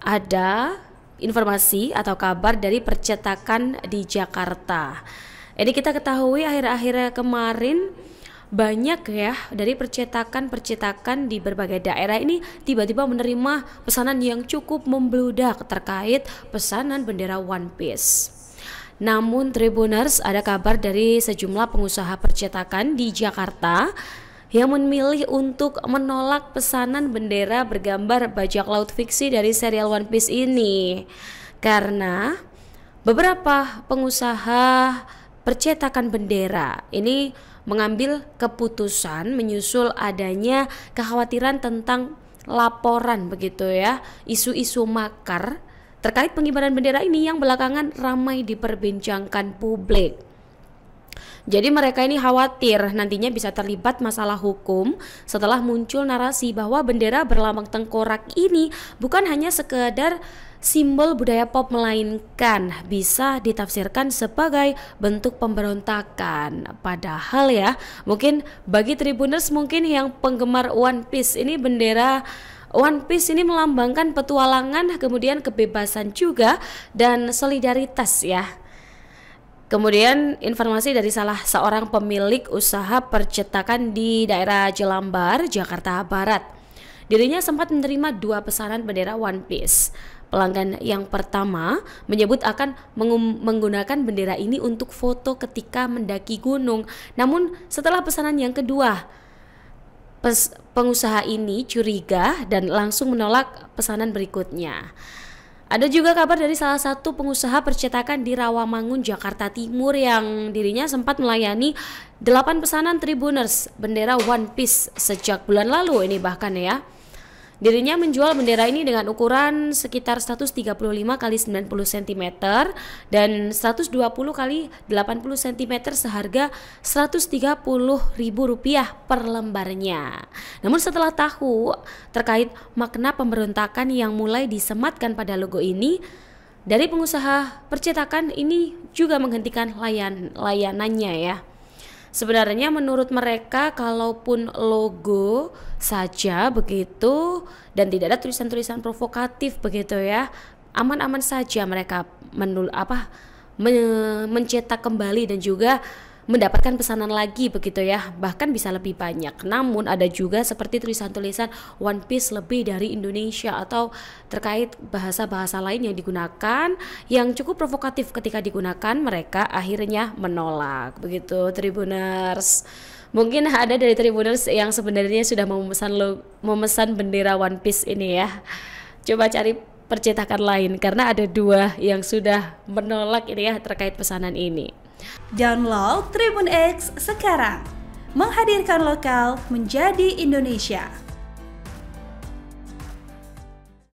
ada informasi atau kabar dari percetakan di Jakarta. Ini kita ketahui akhir-akhir kemarin banyak ya dari percetakan di berbagai daerah ini tiba-tiba menerima pesanan yang cukup membludak terkait pesanan bendera One Piece. Namun Tribuners, ada kabar dari sejumlah pengusaha percetakan di Jakarta yang memilih untuk menolak pesanan bendera bergambar bajak laut fiksi dari serial One Piece ini karena beberapa pengusaha percetakan bendera ini mengambil keputusan menyusul adanya kekhawatiran tentang laporan begitu ya, isu-isu makar terkait pengibaran bendera ini yang belakangan ramai diperbincangkan publik. Jadi mereka ini khawatir nantinya bisa terlibat masalah hukum setelah muncul narasi bahwa bendera berlambang tengkorak ini bukan hanya sekedar simbol budaya pop, melainkan bisa ditafsirkan sebagai bentuk pemberontakan. Padahal ya, mungkin bagi Tribuners mungkin yang penggemar One Piece ini, bendera One Piece ini melambangkan petualangan, kemudian kebebasan juga dan solidaritas ya. Kemudian informasi dari salah seorang pemilik usaha percetakan di daerah Jelambar, Jakarta Barat. Dirinya sempat menerima 2 pesanan bendera One Piece. Pelanggan yang pertama menyebut akan menggunakan bendera ini untuk foto ketika mendaki gunung. Namun setelah pesanan yang kedua, pengusaha ini curiga dan langsung menolak pesanan berikutnya. Ada juga kabar dari salah satu pengusaha percetakan di Rawamangun, Jakarta Timur yang dirinya sempat melayani 8 pesanan Tribuners bendera One Piece sejak bulan lalu ini bahkan ya. Dirinya menjual bendera ini dengan ukuran sekitar 135 x 90 cm dan 120 x 80 cm seharga Rp130.000 per lembarnya. Namun setelah tahu terkait makna pemberontakan yang mulai disematkan pada logo ini, dari pengusaha percetakan ini juga menghentikan layanannya ya. Sebenarnya menurut mereka kalaupun logo saja begitu dan tidak ada tulisan-tulisan provokatif begitu ya, aman-aman saja mereka mencetak kembali dan juga mendapatkan pesanan lagi begitu ya, bahkan bisa lebih banyak. Namun ada juga seperti tulisan-tulisan One Piece lebih dari Indonesia atau terkait bahasa-bahasa lain yang digunakan yang cukup provokatif. Ketika digunakan mereka akhirnya menolak begitu Tribuners. Mungkin ada dari Tribuners yang sebenarnya sudah memesan bendera One Piece ini ya. Coba cari percetakan lain karena ada 2 yang sudah menolak ini ya terkait pesanan ini. Download Tribun X sekarang, menghadirkan lokal menjadi Indonesia.